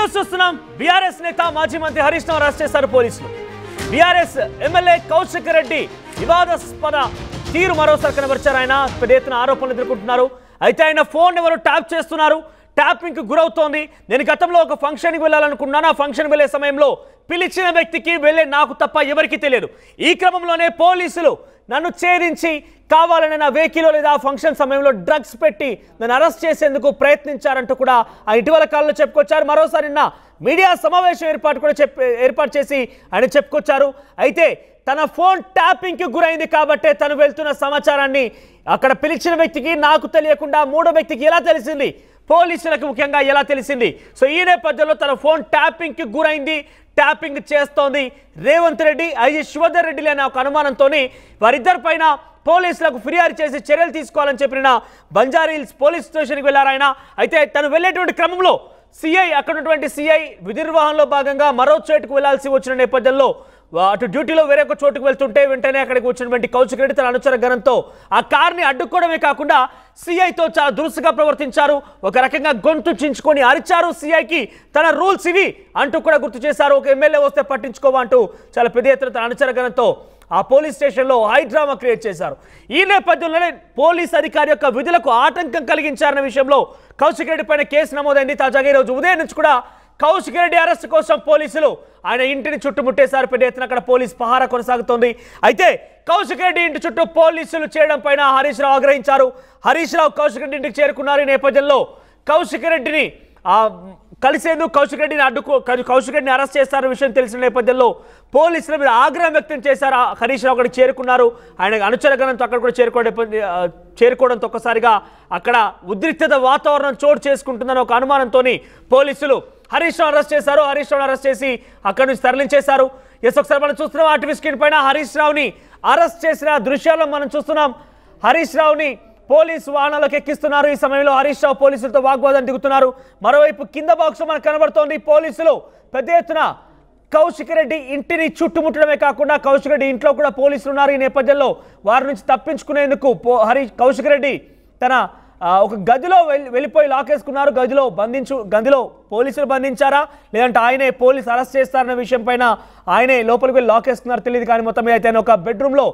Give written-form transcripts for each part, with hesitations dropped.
News చూస్తున్నాం. BRS నేత మాజీ మంత్రి హరీష్ రావు అరెస్ట్ చేశారు పోలీసులు. బీఆర్ఎస్ ఎమ్మెల్యే కౌశిక్ రెడ్డి వివాదాస్పద తీరు మరోసారి కనబరిచారు. ఆయన పెద్ద ఎత్తున ఆరోపణలు ఎదుర్కొంటున్నారు. అయితే ఆయన ఫోన్ ఎవరు ట్యాప్ చేస్తున్నారు, ట్యాపింగ్కి గురవుతోంది. నేను గతంలో ఒక ఫంక్షన్కి వెళ్ళాలనుకున్నాను. ఆ ఫంక్షన్ వెళ్ళే సమయంలో పిలిచిన వ్యక్తికి వెళ్ళే నాకు తప్ప ఎవరికి తెలియదు. ఈ క్రమంలోనే పోలీసులు నన్ను ఛేదించి కావాలని నా వెహికల్లో లేదా ఆ ఫంక్షన్ సమయంలో డ్రగ్స్ పెట్టి నన్ను అరెస్ట్ చేసేందుకు ప్రయత్నించారంటూ కూడా ఆ ఇటీవల కాలంలో చెప్పుకొచ్చారు. మరోసారి నిన్న మీడియా సమావేశం ఏర్పాటు చేసి ఆయన చెప్పుకొచ్చారు. అయితే తన ఫోన్ ట్యాపింగ్కి గురైంది కాబట్టే తను వెళ్తున్న సమాచారాన్ని అక్కడ పిలిచిన వ్యక్తికి నాకు తెలియకుండా మూడో వ్యక్తికి ఎలా తెలిసింది, పోలీసులకు ముఖ్యంగా ఎలా తెలిసింది. సో ఈ నేపథ్యంలో తన ఫోన్ ట్యాపింగ్కి గురైంది, ట్యాపింగ్ చేస్తోంది రేవంత్ రెడ్డి, ఐజీ శివధర్ రెడ్డి అనే ఒక అనుమానంతో వారిద్దరి పైన పోలీసులకు ఫిర్యాదు చేసి చర్యలు తీసుకోవాలని చెప్పిన బంజారాహిల్స్ పోలీస్ స్టేషన్కి వెళ్ళారు ఆయన. అయితే తను వెళ్ళేటువంటి క్రమంలో సిఐ అక్కడ ఉన్నటువంటి సిఐ విధి నిర్వహణలో భాగంగా మరో చోటుకు వెళ్లాల్సి వచ్చిన నేపథ్యంలో అటు డ్యూటీలో వేరొక చోటుకు వెళ్తుంటే వెంటనే అక్కడికి వచ్చినటువంటి కౌశిక్ రెడ్డి తన అనుచర గణంతో ఆ కార్ని అడ్డుకోవడమే కాకుండా సిఐతో చాలా దురుసుగా ప్రవర్తించారు. ఒక రకంగా గొంతు చించుకొని అరిచారు. సిఐకి తన రూల్స్ ఇవి అంటూ కూడా గుర్తు చేశారు. ఒక ఎమ్మెల్యే వస్తే పట్టించుకోవా అంటూ చాలా పెద్ద ఎత్తున తన అనుచర గణంతో ఆ పోలీస్ స్టేషన్లో హై డ్రామా క్రియేట్ చేశారు. ఈ నేపథ్యంలోనే పోలీస్ అధికారి యొక్క విధులకు ఆటంకం కలిగించారన్న విషయంలో కౌశిక్ రెడ్డి పైన కేసు నమోదైంది. తాజాగా ఈరోజు ఉదయం నుంచి కూడా కౌశిక్ రెడ్డి అరెస్ట్ కోసం పోలీసులు ఆయన ఇంటిని చుట్టుముట్టేశారు. పెద్ద ఎత్తున అక్కడ పోలీస్ పహారా కొనసాగుతోంది. అయితే కౌశిక్ రెడ్డి ఇంటి చుట్టూ పోలీసులు చేయడం పైన హరీష్ రావు ఆగ్రహించారు. హరీష్ రావు కౌశిక్ రెడ్డి ఇంటికి చేరుకున్నారు. ఈ నేపథ్యంలో కౌశిక్ రెడ్డిని కలిసేందుకు కౌశిక్ రెడ్డిని అరెస్ట్ చేస్తారన్న విషయం తెలిసిన నేపథ్యంలో పోలీసుల మీద ఆగ్రహం వ్యక్తం చేశారు. హరీష్ రావు అక్కడికి చేరుకున్నారు. ఆయన అనుచరగణంతో అక్కడ కూడా చేరుకోవడంతో ఒక్కసారిగా అక్కడ ఉద్రిక్తత వాతావరణం చోటు చేసుకుంటుందని ఒక అనుమానంతో పోలీసులు హరీష్ రావు అరెస్ట్ చేశారు. హరీష్ రావుని అరెస్ట్ చేసి అక్కడి నుంచి తరలించేశారు. ఒకసారి మనం చూస్తున్నాం ఆర్టీవీ స్క్రీన్ పైన హరీష్ రావుని అరెస్ట్ చేసిన దృశ్యాలను మనం చూస్తున్నాం. హరీష్ రావుని పోలీసు వాహనాలకు ఎక్కిస్తున్నారు. ఈ సమయంలో హరీష్ రావు పోలీసులతో వాగ్వాదం దిగుతున్నారు. మరోవైపు కింద బాక్స్ మనకు కనబడుతోంది. పోలీసులు పెద్ద ఎత్తున కౌశిక్ రెడ్డి ఇంటిని చుట్టుముట్టడమే కాకుండా కౌశిక్ రెడ్డి ఇంట్లో కూడా పోలీసులు ఉన్నారు. ఈ నేపథ్యంలో వారి నుంచి తప్పించుకునేందుకు కౌశిక్ రెడ్డి తన ఒక గదిలో వెళ్ళిపోయి లాకేసుకున్నారు. గదిలో పోలీసులు బంధించారా లేదంటే ఆయనే పోలీసు అరెస్ట్ చేస్తారన్న విషయం పైన ఆయనే లోపలికి వెళ్ళి లాకేసుకున్నారు తెలియదు. కానీ మొత్తం మీద అయితే ఆయన ఒక బెడ్రూమ్లో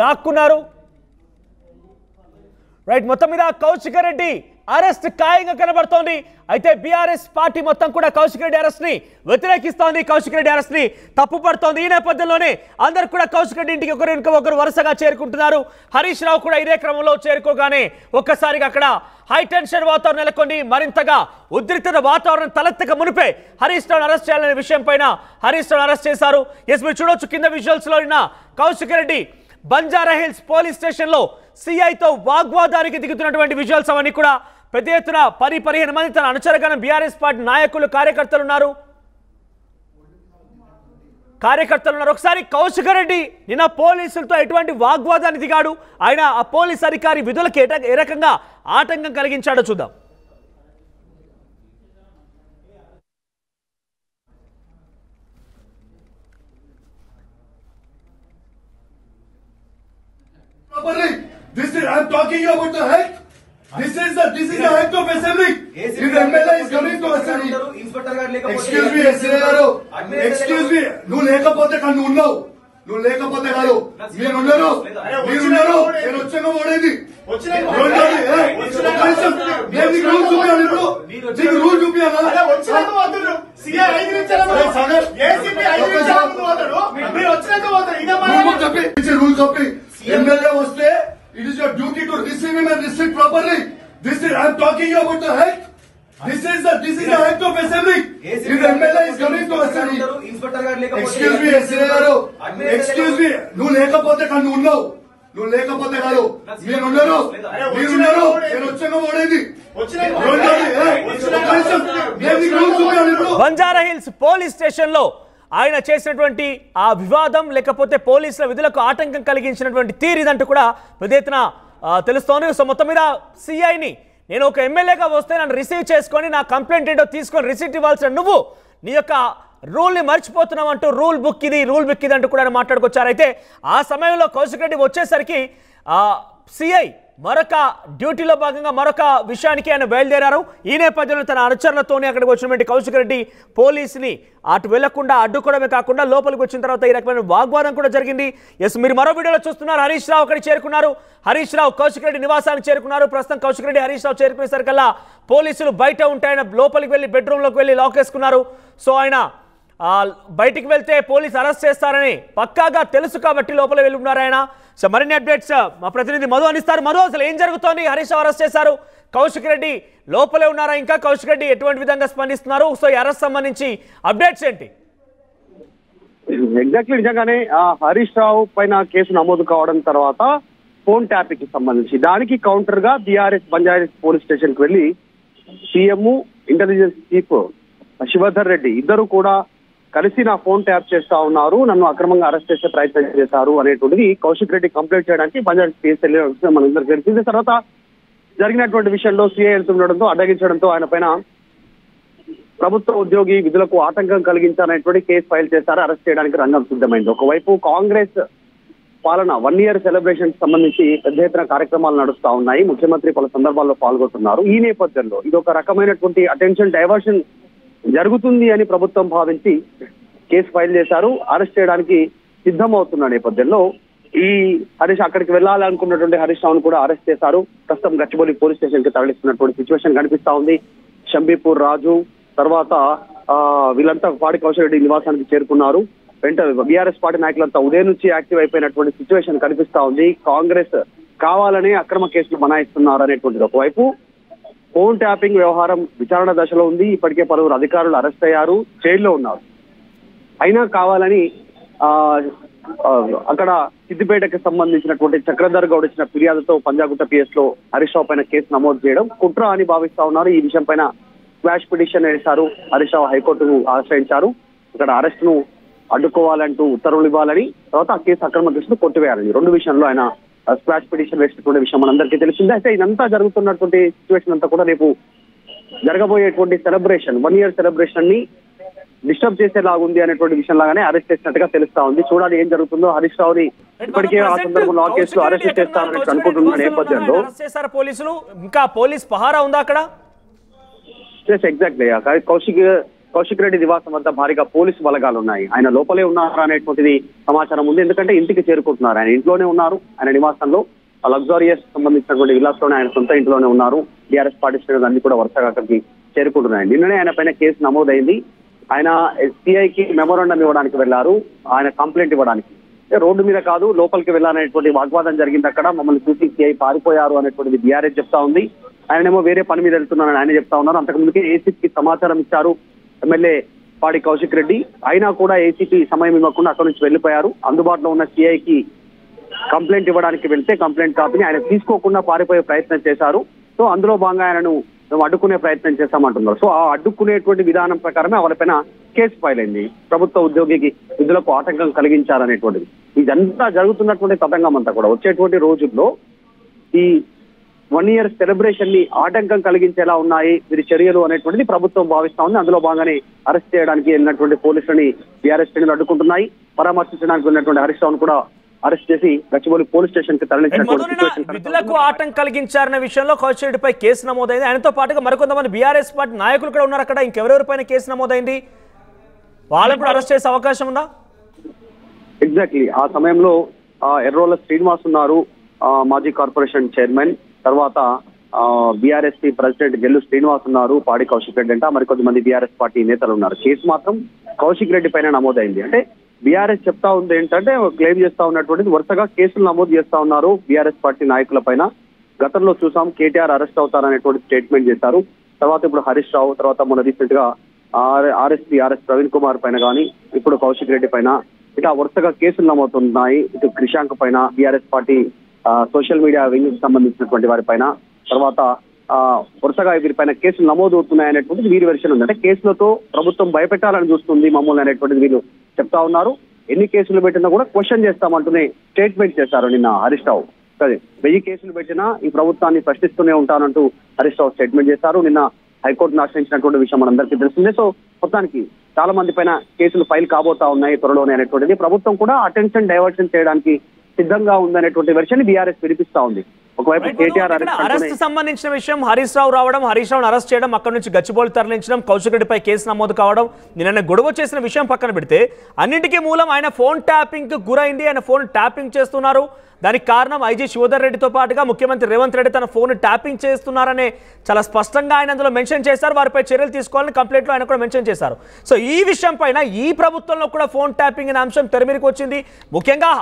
దాక్కున్నారు. రైట్, మొత్తం మీద కౌశిక్ రెడ్డి అరెస్ట్ ఖాయంగా కనబడుతోంది. అయితే బీఆర్ఎస్ పార్టీ మొత్తం కూడా కౌశిక్ రెడ్డి అరెస్ట్ ని వ్యతిరేకిస్తోంది, కౌశిక్ రెడ్డి అరెస్ట్ ని తప్పుపడుతోంది. ఈ నేపథ్యంలోనే అందరు కూడా కౌశిక్ రెడ్డి ఇంటికి ఒకరు వరుసగా చేరుకుంటున్నారు. హరీష్ రావు కూడా ఇదే క్రమంలో చేరుకోగానే ఒక్కసారిగా అక్కడ హై టెన్షన్ వాతావరణం నెలకొని మరింతగా ఉద్రిక్తత వాతావరణం తలెత్తక మునిపే హరీష్ రావును అరెస్ట్ చేయాలనే విషయం పైన హరీష్ రావును అరెస్ట్ చేశారు. మీరు చూడొచ్చు కింద విజువల్స్ లో ఉన్న కౌశిక్ రెడ్డి బంజారాహిల్స్ పోలీస్ స్టేషన్లో సిఐతో వాగ్వాదానికి దిగుతున్నటువంటి విజువల్స్ అవన్నీ కూడా పెద్ద ఎత్తున 15 మంది తన అనుచరగణం బీఆర్ఎస్ పార్టీ నాయకులు కార్యకర్తలు ఉన్నారు. ఒకసారి కౌశిక్ రెడ్డి నిన్న పోలీసులతో ఎటువంటి వాగ్వాదాన్ని దిగాడు, ఆయన ఆ పోలీస్ అధికారి విధులకు ఏ రకంగా ఆటంకం కలిగించాడో చూద్దాం. I'm talking you about the health. This is the health of assembly. If MLA is coming to assembly. Excuse me, SLA garu. Excuse me. నువ్వు లేకపోతే కానీ నువ్వు లేకపోతే కాదు. మీరు ఉన్నారు. నేను వచ్చాను ఓడేది. రూల్ చూపించాలి ఇప్పుడు. నీకు రూల్ చూపించాలా? రూల్ చెప్పి ఎమ్మెల్యే వస్తే it is your duty to receive him and receive properly. I'm talking you about the health. This is the health of assembly. If MLA is coming to assembly. Excuse me, SLA garu. Excuse me. నువ్వు లేకపోతే కానీ నువ్వు లేకపోతే కాదు. మీరు ఉన్నారు. నేను వచ్చాను ఓడేది. బంజారాహిల్స్ పోలీస్ స్టేషన్ లో ఆయన చేసినటువంటి ఆ వివాదం లేకపోతే పోలీసుల విధులకు ఆటంకం కలిగించినటువంటి తీరిదంటూ కూడా పెద్ద ఎత్తున తెలుస్తోంది. సో మొత్తం మీద సిఐని నేను ఒక ఎమ్మెల్యేగా వస్తే నన్ను రిసీవ్ చేసుకొని నా కంప్లైంట్ ఏంటో తీసుకొని రిసీట్ ఇవ్వాల్సిన నువ్వు నీ యొక్క రూల్ని మర్చిపోతున్నావు అంటూ రూల్ బుక్ ఇది అంటూ కూడా మాట్లాడుకొచ్చారు. అయితే ఆ సమయంలో కౌశిక్ రెడ్డి వచ్చేసరికి సిఐ మరొక డ్యూటీలో భాగంగా మరొక విషయానికి ఆయన బయలుదేరారు. ఈ నేపథ్యంలో తన అనుచరులతోనే అక్కడికి వచ్చినటువంటి కౌశిక్ రెడ్డి పోలీసుని అటు వెళ్లకుండా అడ్డుకోవడమే కాకుండా లోపలికి వచ్చిన తర్వాత ఈ రకమైన వాగ్వాదం కూడా జరిగింది. ఎస్, మీరు మరో వీడియోలో చూస్తున్నారు. హరీష్ రావు అక్కడికి చేరుకున్నారు. హరీష్ రావు కౌశిక్ రెడ్డి నివాసానికి చేరుకున్నారు. ప్రస్తుతం కౌశిక్ రెడ్డి హరీష్ రావు చేరుకునేసరికల్లా పోలీసులు బయట ఉంటాయన లోపలికి వెళ్ళి బెడ్రూమ్లోకి వెళ్ళి లాక్ వేసుకున్నారు. సో ఆయన బయటికి వెళ్తే పోలీసు అరెస్ట్ చేస్తారని పక్కాగా తెలుసు కాబట్టి లోపల వెళ్ళి ఉన్నారు ఆయన. సో మరిన్ని అప్డేట్స్ మా ప్రతినిధి మధు అందిస్తారు. మధు, అసలు ఏం జరుగుతోంది? హరీష్ రావు అరెస్ట్ చేశారు, కౌశిక్ రెడ్డి లోపలే ఉన్నారా? ఇంకా కౌశిక్ రెడ్డి ఎటువంటి విధంగా స్పందిస్తున్నారు? సో ఈ అరెస్ట్ సంబంధించి అప్డేట్స్ ఏంటి? ఎగ్జాక్ట్లీ నిజంగానే హరీష్ రావు పైన కేసు నమోదు కావడం తర్వాత ఫోన్ ట్యాపింగ్ కి సంబంధించి దానికి కౌంటర్ గా బీఆర్ఎస్ బంజారాహిల్స్ పోలీస్ స్టేషన్ కి వెళ్లి CM intelligence chief Shivadhar Reddy ఇద్దరు కూడా కలిసి నా ఫోన్ ట్యాప్ చేస్తా ఉన్నారు, నన్ను అక్రమంగా అరెస్ట్ చేసే ప్రయత్నం చేశారు అనేటువంటిది కౌశిక్ రెడ్డి కంప్లైంట్ చేయడానికి బంజారాహిల్స్ కేసు మనందరూ తెలిసింది. తర్వాత జరిగినటువంటి విషయంలో సీఐ వెళ్తుండడంతో అడ్డగించడంతో ఆయన పైన ప్రభుత్వ ఉద్యోగి విధులకు ఆటంకం కలిగించాలనేటువంటి కేసు ఫైల్ చేశారు. అరెస్ట్ చేయడానికి రంగం సిద్ధమైంది. ఒకవైపు కాంగ్రెస్ పాలన 1 year సెలబ్రేషన్ సంబంధించి పెద్ద ఎత్తున కార్యక్రమాలు నడుస్తా ఉన్నాయి. ముఖ్యమంత్రి పలు సందర్భాల్లో పాల్గొంటున్నారు. ఈ నేపథ్యంలో ఇది ఒక రకమైనటువంటి అటెన్షన్ డైవర్షన్ జరుగుతుంది అని ప్రభుత్వం భావించి కేసు ఫైల్ చేశారు. అరెస్ట్ చేయడానికి సిద్ధమవుతున్న నేపథ్యంలో ఈ హరీష్ అక్కడికి వెళ్లాలనుకున్నటువంటి హరీష్ రావును కూడా అరెస్ట్ చేశారు. ప్రస్తుతం గచ్చిబౌలి పోలీస్ స్టేషన్ కి తరలిస్తున్నటువంటి సిచ్యువేషన్ కనిపిస్తా ఉంది. షంబీపూర్ రాజు తర్వాత వీళ్ళంతా పాడి కౌశిక్ రెడ్డి నివాసానికి చేరుకున్నారు. వెంట బీఆర్ఎస్ పార్టీ నాయకులంతా ఉదయం నుంచి యాక్టివ్ అయిపోయినటువంటి సిచ్యువేషన్ కనిపిస్తా ఉంది. కాంగ్రెస్ కావాలని అక్రమ కేసులు బనాయిస్తున్నారు అనేటువంటిది ఒకవైపు. ఫోన్ ట్యాపింగ్ వ్యవహారం విచారణ దశలో ఉంది. ఇప్పటికే పలువురు అధికారులు అరెస్ట్ అయ్యారు, జైల్లో ఉన్నారు. అయినా కావాలని అక్కడ సిద్దిపేటకి సంబంధించినటువంటి చక్రధర్ గౌడ్ ఇచ్చిన ఫిర్యాదుతో పంజాగుట్ట పిఎస్ లో హరీష్ రావు పైన కేసు నమోదు చేయడం కుట్ర అని భావిస్తా ఉన్నారు. ఈ విషయం పైన క్వాష్ పిటిషన్ వేశారు. హరీష్ రావు హైకోర్టును ఆశ్రయించారు. ఇక్కడ అరెస్ట్ ను అడ్డుకోవాలంటూ ఉత్తర్వులు ఇవ్వాలని, తర్వాత ఆ కేసు అక్రమ కేసును కొట్టివేయాలని 2 విషయంలో ఆయన స్క్వాష్ పిటిషన్ వేసినటువంటి విషయం మనందరికీ తెలిసిందే. అయితే ఇదంతా జరుగుతున్నటువంటి సిచ్యువేషన్ అంతా కూడా రేపు జరగబోయేటువంటి సెలబ్రేషన్ 1 year సెలబ్రేషన్ ని డిస్టర్బ్ చేసేలాగుంది అనేటువంటి విషయం లాగానే అరెస్ట్ చేసినట్టుగా తెలుస్తా ఉంది. చూడాలి ఏం జరుగుతుందో. హరీష్ రావుని ఇప్పటికే ఆ సందర్భంలో ఆ కేసులో అరెస్ట్ చేస్తారని అనుకుంటున్న నేపథ్యంలో పోలీసులు ఇంకా పోలీస్ పహారా ఉందా అక్కడ? ఎగ్జాక్ట్లీ కౌశిక్ రెడ్డి నివాసం వద్ద భారీగా పోలీసు బలగాలు ఉన్నాయి. ఆయన లోపలే ఉన్నారు అనేటువంటిది సమాచారం ఉంది. ఎందుకంటే ఇంటికి చేరుకుంటున్నారు. ఆయన ఇంట్లోనే ఉన్నారు. ఆయన నివాసంలో లగ్జరియస్ సంబంధించినటువంటి విలాస్ లోనే ఆయన సొంత ఇంట్లోనే ఉన్నారు. బీఆర్ఎస్ పార్టీ శ్రేణులు అన్ని కూడా వరుసగా అక్కడికి చేరుకుంటున్నాయి. నిన్ననే ఆయన పైన కేసు నమోదైంది. ఆయన ఎస్పీఐకి మెమోరాండం ఇవ్వడానికి వెళ్లారు, ఆయన కంప్లైంట్ ఇవ్వడానికి. రోడ్డు మీద కాదు లోపలికి వెళ్ళాలనేటువంటి వాగ్వాదం జరిగింది. అక్కడ మమ్మల్ని చూసి సిఐ పారిపోయారు అనేటువంటిది బీఆర్ఎస్ చెప్తా ఉంది. ఆయనేమో వేరే పని మీద వెళ్తున్నారని ఆయన చెప్తా ఉన్నారు. అంతకుముందుకే ఏసీపీకి సమాచారం ఇచ్చారు ఎమ్మెల్యే పాడి కౌశిక్ రెడ్డి. అయినా కూడా ఏసీపీ సమయం ఇవ్వకుండా అక్కడి నుంచి వెళ్లిపోయారు. అందుబాటులో ఉన్న సిఐకి కంప్లైంట్ ఇవ్వడానికి వెళ్తే కంప్లైంట్ కాపీని ఆయన తీసుకోకుండా పారిపోయే ప్రయత్నం చేశారు. సో అందులో భాగంగా ఆయనను అడ్డుకునే ప్రయత్నం చేస్తామంటున్నారు. సో ఆ అడ్డుకునేటువంటి విధానం ప్రకారమే వాళ్ళపైన కేసు ఫైల్ అయింది. ప్రభుత్వ ఉద్యోగికి విధులకు ఆటంకం కలిగించారనేటువంటిది. ఇదంతా జరుగుతున్నటువంటి తతంగం అంతా కూడా వచ్చేటువంటి రోజుల్లో ఈ 1 year సెలబ్రేషన్ ని ఆటంకం కలిగించేలా ఉన్నాయి వీరి చర్యలు అనేటువంటిది ప్రభుత్వం భావిస్తా ఉంది. అందులో భాగంగానే అరెస్ట్ చేయడానికి వెళ్ళినటువంటి పోలీసులని బీఆర్ఎస్ శ్రేణులు అడ్డుకుంటున్నాయి. పరామర్శించడానికి వెళ్ళినటువంటి హరీష్ రావును కూడా అరెస్ట్ చేసి గచ్చిబౌలి పోలీస్ స్టేషన్ కి తరలించినటువంటి విధులకు ఆటంకం కలిగించారన్న విషయంలో కౌశిక్ రెడ్డిపై కేసు నమోదైంది. ఆయనతో పాటుగా మరికొంతమంది బీఆర్ఎస్ పార్టీ నాయకులు కూడా ఉన్నారు అక్కడ. ఇంకెవరెవరిపైన కేసు నమోదైంది? వాళ్ళని కూడా అరెస్ట్ చేసే అవకాశం ఉందా? ఎగ్జాక్ట్లీ ఆ సమయంలో ఎర్రోల శ్రీనివాస్ ఉన్నారు, మాజీ కార్పొరేషన్ చైర్మన్. తర్వాత బీఆర్ఎస్పీ ప్రెసిడెంట్ గెల్లు శ్రీనివాస్ ఉన్నారు, పాడి కౌశిక్ రెడ్డి అంట మరికొద్ది మంది బీఆర్ఎస్ పార్టీ నేతలు ఉన్నారు. కేసు మాత్రం కౌశిక్ రెడ్డి పైన నమోదైంది. అంటే బీఆర్ఎస్ చెప్తా ఉంది ఏంటంటే క్లెయిమ్ చేస్తా ఉన్నటువంటిది వరుసగా కేసులు నమోదు చేస్తా ఉన్నారు బీఆర్ఎస్ పార్టీ నాయకుల పైన. గతంలో చూసాం కేటీఆర్ అరెస్ట్ అవుతారనేటువంటి స్టేట్మెంట్ చేశారు. తర్వాత ఇప్పుడు హరీష్ రావు, తర్వాత మొన్న రీసెంట్ గా ఆర్ఎస్ ప్రవీణ్ కుమార్ పైన కానీ ఇప్పుడు కౌశిక్ రెడ్డి పైన ఇట్లా వరుసగా కేసులు నమోదుతున్నాయి. ఇటు క్రిషాంక్ పైన BRS party social media wing కి సంబంధించినటువంటి వారి పైన, తర్వాత వరుసగా వీరిపైన కేసులు నమోదు అవుతున్నాయనేటువంటిది వీరి వెర్షన్ ఉంది. అంటే కేసులతో ప్రభుత్వం భయపెట్టాలని చూస్తుంది మమ్మల్ని అనేటువంటిది వీళ్ళు చెప్తా ఉన్నారు. ఎన్ని కేసులు పెట్టినా కూడా క్వశ్చన్ చేస్తామంటూనే స్టేట్మెంట్ చేశారు నిన్న హరీష్ రావు. సరే 1000 కేసులు పెట్టినా ఈ ప్రభుత్వాన్ని ప్రశ్నిస్తూనే ఉంటానంటూ హరీష్ రావు స్టేట్మెంట్ చేశారు. నిన్న హైకోర్టును ఆశ్రయించినటువంటి విషయం మనందరికీ తెలిసిందే. సో మొత్తానికి చాలా మంది పైన కేసులు ఫైల్ కాబోతా ఉన్నాయి త్వరలోనే అనేటువంటిది. ప్రభుత్వం కూడా అటెన్షన్ డైవర్షన్ చేయడానికి సిద్ధంగా ఉందనేటువంటి వెర్షన్ బీఆర్ఎస్ వినిపిస్తా ఉంది. ఒకవైపు కేటీఆర్ అరెస్ట్ సంబంధించిన విషయం హరీష్ రావు రావడం, హరీష్ రావును అరెస్ట్ చేయడం, అక్కడి నుంచి గచ్చిబౌలి తరలించడం, కౌశిక్ రెడ్డిపై కేసు నమోదు కావడం, నిన్న గొడవ చేసిన విషయం పక్కన పెడితే అన్నింటికీ మూలం ఆయన ఫోన్ ట్యాపింగ్ గురైంది. ఆయన ఫోన్ ట్యాపింగ్ చేస్తున్నారు. దానికి కారణం ఐజీ శివధర్ రెడ్డితో పాటుగా ముఖ్యమంత్రి రేవంత్ రెడ్డి తన ఫోన్ ట్యాపింగ్ చేస్తున్నారనే చాలా స్పష్టంగా ఆయన అందులో మెన్షన్ చేశారు. వారిపై చర్యలు తీసుకోవాలని కంప్లైంట్లో ఆయన కూడా మెన్షన్ చేశారు. సో ఈ విషయం పైన ఈ ప్రభుత్వంలో కూడా ఫోన్ ట్యాపింగ్ అనే అంశం తెరమీరికి వచ్చింది. ముఖ్యంగా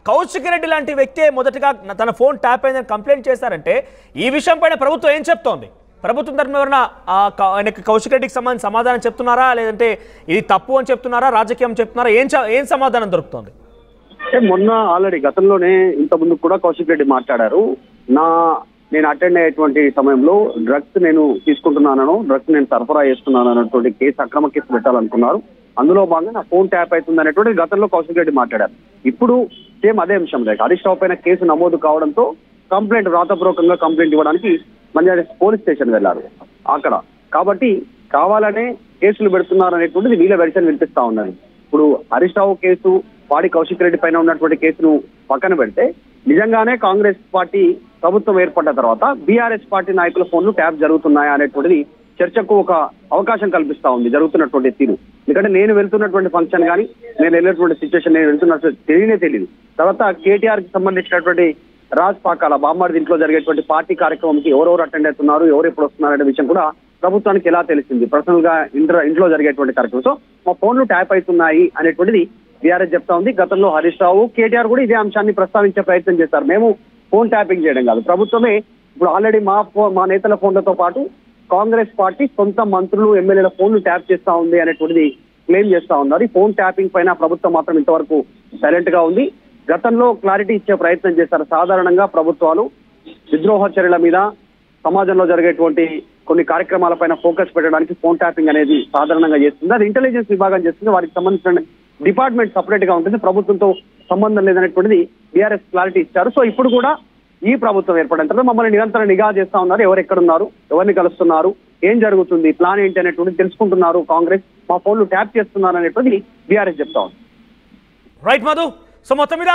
కౌశిక్ రెడ్డి లాంటి వ్యక్తి మొదటగా తన ఫోన్ ట్యాప్ అయిందని కంప్లైంట్ చేశారంటే ఈ విషయం పైన ప్రభుత్వం ఏం చెప్తోంది? ప్రభుత్వం తరఫున ఎవరైనా ఆయనకి కౌశిక్ రెడ్డికి సంబంధించి సమాధానం చెప్తున్నారా, లేదంటే ఇది తప్పు అని చెప్తున్నారా, రాజకీయం చెప్తున్నారా, ఏం సమాధానం దొరుకుతుంది? మొన్న ఆల్రెడీ గతంలోనే ఇంత ముందు కూడా కౌశిక్ రెడ్డి మాట్లాడారు. నేను అటెండ్ అయ్యేటువంటి సమయంలో డ్రగ్స్ నేను తీసుకుంటున్నాను, డ్రగ్స్ నేను సరఫరా చేస్తున్నాను అన్నటువంటి కేసు అక్రమ కేసు పెట్టాలనుకున్నారు. అందులో భాగంగా నా ఫోన్ ట్యాప్ అవుతుంది అనేటువంటి గతంలో కౌశిక్ రెడ్డి మాట్లాడారు. ఇప్పుడు సేమ్ అదే అంశం లేక హరీష్ రావు పైన కేసు నమోదు కావడంతో కంప్లైంట్ వ్రాతపూర్వకంగా కంప్లైంట్ ఇవ్వడానికి మంజారెడ్డి పోలీస్ స్టేషన్ వెళ్లారు అక్కడ. కాబట్టి కావాలనే కేసులు పెడుతున్నారు అనేటువంటిది వీళ్ళ వెర్షన్ వినిపిస్తా ఉన్నది. ఇప్పుడు హరీష్ రావు కేసు, వాడి కౌశిక్ రెడ్డి పైన ఉన్నటువంటి కేసును పక్కన పెడితే నిజంగానే కాంగ్రెస్ పార్టీ ప్రభుత్వం ఏర్పడ్డ తర్వాత బీఆర్ఎస్ పార్టీ నాయకుల ఫోన్లు ట్యాప్ జరుగుతున్నాయా అనేటువంటిది చర్చకు ఒక అవకాశం కల్పిస్తా ఉంది జరుగుతున్నటువంటి తీరు. ఎందుకంటే నేను వెళ్తున్నటువంటి ఫంక్షన్ కానీ, నేను వెళ్ళినటువంటి సిచ్యువేషన్, నేను వెళ్తున్నట్టు తెలియదు. తర్వాత కేటీఆర్ కి సంబంధించినటువంటి రాజ్ పాకాల బామ్మాడి ఇంట్లో జరిగేటువంటి పార్టీ కార్యక్రమంకి ఎవరెవరు అటెండ్ అవుతున్నారు, ఎవరు ఎప్పుడు వస్తున్నారు అనే విషయం కూడా ప్రభుత్వానికి ఎలా తెలిసింది? పర్సనల్ గా ఇంట్లో జరిగేటువంటి కార్యక్రమం. సో మా ఫోన్లు ట్యాప్ అవుతున్నాయి అనేటువంటిది బీఆర్ఎస్ చెప్తా ఉంది. గతంలో హరీష్ రావు, కేటీఆర్ కూడా ఇదే అంశాన్ని ప్రస్తావించే ప్రయత్నం చేశారు. మేము ఫోన్ ట్యాపింగ్ చేయడం కాదు, ప్రభుత్వమే ఇప్పుడు ఆల్రెడీ మా నేతల ఫోన్లతో పాటు కాంగ్రెస్ పార్టీ సొంత మంత్రులు, ఎమ్మెల్యేల ఫోన్లు ట్యాప్ చేస్తా ఉంది అనేటువంటిది క్లెయిమ్ చేస్తా ఉన్నారు. ఈ ఫోన్ ట్యాపింగ్ పైన ప్రభుత్వం మాత్రం ఇంతవరకు సైలెంట్ గా ఉంది. గతంలో క్లారిటీ ఇచ్చే ప్రయత్నం చేశారు. సాధారణంగా ప్రభుత్వాలు విద్రోహ చర్యల మీద, సమాజంలో జరిగేటువంటి కొన్ని కార్యక్రమాలపైన ఫోకస్ పెట్టడానికి ఫోన్ ట్యాపింగ్ అనేది సాధారణంగా చేస్తుంది. అది ఇంటెలిజెన్స్ విభాగం చేస్తుంది. వారికి సంబంధించిన డిపార్ట్మెంట్ సపరేట్ గా ఉంటుంది, ప్రభుత్వంతో సంబంధం లేదనేటువంటిది బీఆర్ఎస్ క్లారిటీ ఇచ్చారు. సో ఇప్పుడు కూడా ఈ ప్రభుత్వం ఏర్పడిన తర్వాత మమ్మల్ని నిరంతరం నిఘా చేస్తా ఉన్నారు. ఎవరు ఎక్కడున్నారు, ఎవరిని కలుస్తున్నారు, ఏం జరుగుతుంది, ప్లాన్ ఏంటి అనేటువంటి తెలుసుకుంటున్నారు. కాంగ్రెస్ మా ఫోన్లు ట్యాప్ చేస్తున్నారు అనేటువంటి బీఆర్ఎస్ చెప్తా ఉంది. రైట్ మధు. సో మొత్తం మీద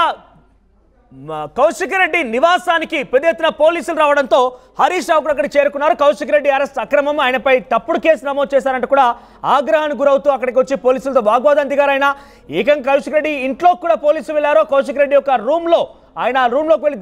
కౌశిక్ రెడ్డి నివాసానికి పెద్ద ఎత్తున పోలీసులు రావడంతో హరీష్ రావు కూడా అక్కడికి చేరుకున్నారు. కౌశిక్ రెడ్డి అరెస్ట్ అక్రమం, ఆయనపై తప్పుడు కేసు నమోదు చేశారంటూ కూడా ఆగ్రహానికి గురవుతూ అక్కడికి వచ్చి పోలీసులతో వాగ్వాదం దిగారు. ఆయన ఏకంగా కౌశిక్ రెడ్డి ఇంట్లోకి కూడా పోలీసులు వెళ్లారు. కౌశిక్ రెడ్డి యొక్క ఆయన రూమ్లోకి వెళ్ళి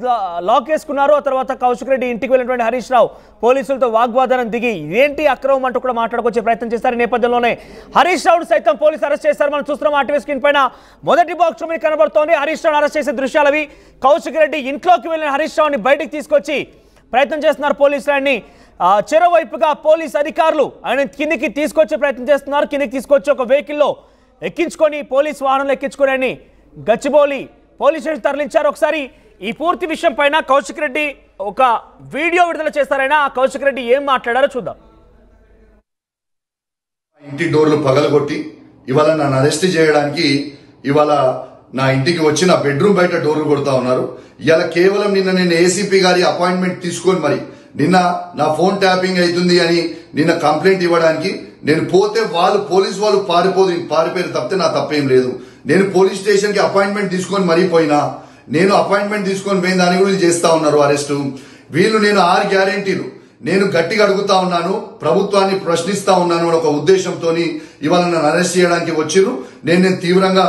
లాక్ వేసుకున్నారు. ఆ తర్వాత కౌశిక్ రెడ్డి ఇంటికి వెళ్ళినటువంటి హరీష్ రావు పోలీసులతో వాగ్వాదనం దిగి ఇదేంటి అక్రమం అంటూ కూడా మాట్లాడుకొచ్చే ప్రయత్నం చేశారు. ఈ నేపథ్యంలోనే హరీష్ రావును సైతం పోలీసు అరెస్ట్ చేశారు. మనం చూస్తున్నాం ఆర్టీవీ స్క్రీన్ పైన మొదటి బాక్స్ మీద కనబడుతోంది హరీష్ రావును అరెస్ట్ చేసే దృశ్యాలవి. కౌశిక్ రెడ్డి ఇంట్లోకి వెళ్ళిన హరీష్ రావుని బయటికి తీసుకొచ్చి ప్రయత్నం చేస్తున్నారు పోలీసులు. ఆయన్ని చెరోవైపుగా పోలీసు అధికారులు ఆయన కిందికి తీసుకొచ్చే ప్రయత్నం చేస్తున్నారు. కిందికి తీసుకొచ్చి ఒక వెహికల్లో ఎక్కించుకొని, పోలీసు వాహనంలో ఎక్కించుకొని ఆయన్ని గచ్చిబౌలి పోలీస్ స్టేషన్ తరలించారు. ఒకసారి ఈ పూర్తి విషయం పైన కౌశిక్ రెడ్డి ఒక వీడియో విడుదల చేస్తారైనా ఆ కౌశిక్ రెడ్డి ఏం మాట్లాడారో చూద్దాం. ఇంటి డోర్లు పగలగొట్టి ఇవాళ నన్ను అరెస్ట్ చేయడానికి ఇవాళ నా ఇంటికి వచ్చి నా బెడ్రూమ్ బయట డోర్లు కొడతా ఉన్నారు. ఇవాళ కేవలం నిన్న నేను ఏసీపీ గారి అపాయింట్మెంట్ తీసుకొని మరి నిన్న నా ఫోన్ ట్యాపింగ్ అవుతుంది అని నిన్న కంప్లైంట్ ఇవ్వడానికి నేను పోతే పోలీసు వాళ్ళు పారిపోయారు తప్పితే నా తప్పేం లేదు. నేను పోలీస్ స్టేషన్ కి అపాయింట్మెంట్ తీసుకొని మరీ పోయినా, నేను అపాయింట్మెంట్ తీసుకొని పోయిన దాని గురించి చేస్తా ఉన్నారు అరెస్టు. వీళ్ళు నేను 6 గ్యారెంటీలు నేను గట్టిగా అడుగుతా ఉన్నాను, ప్రభుత్వాన్ని ప్రశ్నిస్తా ఉన్నాను ఒక ఉద్దేశంతో ఇవాళ నన్ను అరెస్ట్ చేయడానికి వచ్చిర్రు. నేను తీవ్రంగా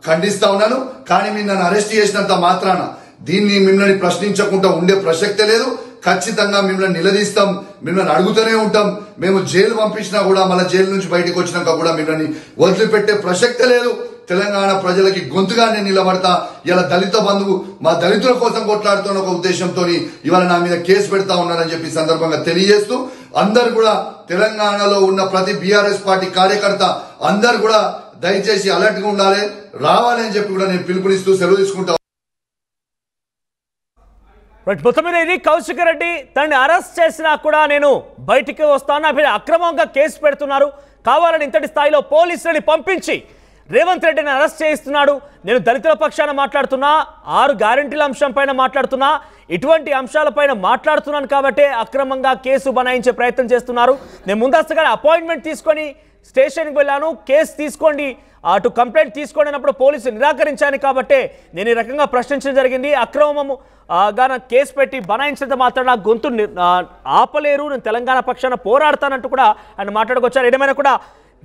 ఖండిస్తా ఉన్నాను. కానీ మీరు నన్ను అరెస్ట్ చేసినంత మాత్రాన దీన్ని మిమ్మల్ని ప్రశ్నించకుండా ఉండే ప్రసక్తే లేదు. ఖచ్చితంగా మిమ్మల్ని నిలదీస్తాం, మిమ్మల్ని అడుగుతూనే ఉంటాం. మేము జైలు పంపించినా కూడా మళ్ళీ జైలు నుంచి బయటకు వచ్చినాక కూడా మిమ్మల్ని వదిలిపెట్టే ప్రసక్తే లేదు. తెలంగాణ ప్రజలకి గొంతుగా నేను నిలబడతా. ఇలా దళిత బంధువు మా దళితుల కోసం కొట్లాడుతున్న ఒక ఉద్దేశంతో ఇవాళ నా మీద కేసు పెడతా ఉన్నారని చెప్పి సందర్భంగా తెలియజేస్తూ అందరు కూడా తెలంగాణలో ఉన్న ప్రతి బీఆర్ఎస్ పార్టీ కార్యకర్త అందరు కూడా దయచేసి అలర్ట్ గా ఉండాలి, రావాలి అని చెప్పి కూడా నేను పిలుపునిస్తూ సెలవు తీసుకుంటా. మొత్తం మీద ఇది కౌశిక్ రెడ్డి తనని అరెస్ట్ చేసినా కూడా నేను బయటికి వస్తాను, అక్రమంగా కేసు పెడుతున్నారు, కావాలని ఇంతటి స్థాయిలో పోలీసులని పంపించి రేవంత్ రెడ్డిని అరెస్ట్ చేయిస్తున్నాడు. నేను దళితుల పక్షాన మాట్లాడుతున్నా, 6 గ్యారెంటీల అంశం పైన మాట్లాడుతున్నా, ఇటువంటి అంశాలపైన మాట్లాడుతున్నాను కాబట్టే అక్రమంగా కేసు బనాయించే ప్రయత్నం చేస్తున్నారు. నేను ముందస్తుగా అపాయింట్మెంట్ తీసుకొని స్టేషన్కి వెళ్ళాను, కేసు తీసుకోండి, అటు కంప్లైంట్ తీసుకోండి అన్నప్పుడు పోలీసులు నిరాకరించాను కాబట్టి నేను ఈ రకంగా ప్రశ్నించడం జరిగింది. అక్రమము గాన కేసు పెట్టి బనాయించినంత మాత్రం నా గొంతు ఆపలేరు, నేను తెలంగాణ పక్షాన పోరాడతానంటూ కూడా ఆయన మాట్లాడుకొచ్చారు. ఏదేమైనా కూడా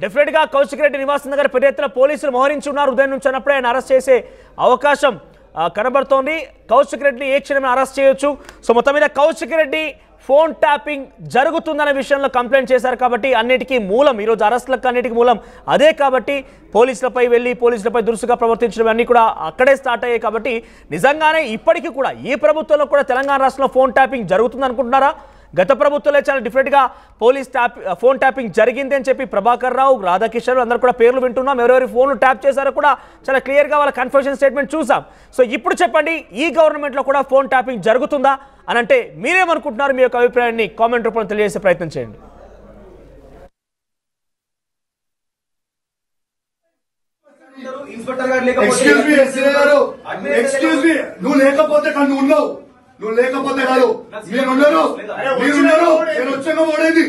డెఫినెట్గా కౌశిక్ రెడ్డి నివాసం దగ్గర పెద్ద ఎత్తున పోలీసులు మోహరించి ఉన్నారు. ఉదయం నుంచి అన్నప్పుడే ఆయన అరెస్ట్ చేసే అవకాశం కనబడుతోంది. కౌశిక్ రెడ్డిని ఏ క్షణమే అరెస్ట్ చేయొచ్చు. సో మొత్తం మీద కౌశిక్ రెడ్డి ఫోన్ ట్యాపింగ్ జరుగుతుందనే విషయంలో కంప్లైంట్ చేశారు కాబట్టి అన్నిటికీ మూలం, ఈరోజు అరెస్టులకు అన్నిటికీ మూలం అదే కాబట్టి పోలీసులపై వెళ్ళి పోలీసులపై దురుసుగా ప్రవర్తించడం అన్నీ కూడా అక్కడే స్టార్ట్ అయ్యాయి. కాబట్టి నిజంగానే ఇప్పటికీ కూడా ఈ ప్రభుత్వంలో కూడా తెలంగాణ రాష్ట్రంలో ఫోన్ ట్యాపింగ్ జరుగుతుంది అనుకుంటున్నారా? గత ప్రభుత్వంలో చాలా డిఫరెంట్గా ఫోన్ ట్యాపింగ్ జరిగింది అని చెప్పి ప్రభాకర్ రావు, రాధాకిషన్ అందరూ కూడా పేర్లు వింటున్నాం. ఎవరెవరి ఫోన్లు ట్యాప్ చేశారో కూడా చాలా క్లియర్గా వాళ్ళ కన్ఫెషన్ స్టేట్మెంట్ చూసాం. సో ఇప్పుడు చెప్పండి, ఈ గవర్నమెంట్లో కూడా ఫోన్ ట్యాపింగ్ జరుగుతుందా అని అంటే మీరేమనుకుంటున్నారు? మీ యొక్క అభిప్రాయాన్ని కామెంట్ రూపంలో తెలియజేసే ప్రయత్నం చేయండి. నువ్వు లేకపోతే కానీ నువ్వు లేకపోతే కాదు, మీరున్నారు, నేను వచ్చాక ఓడేది.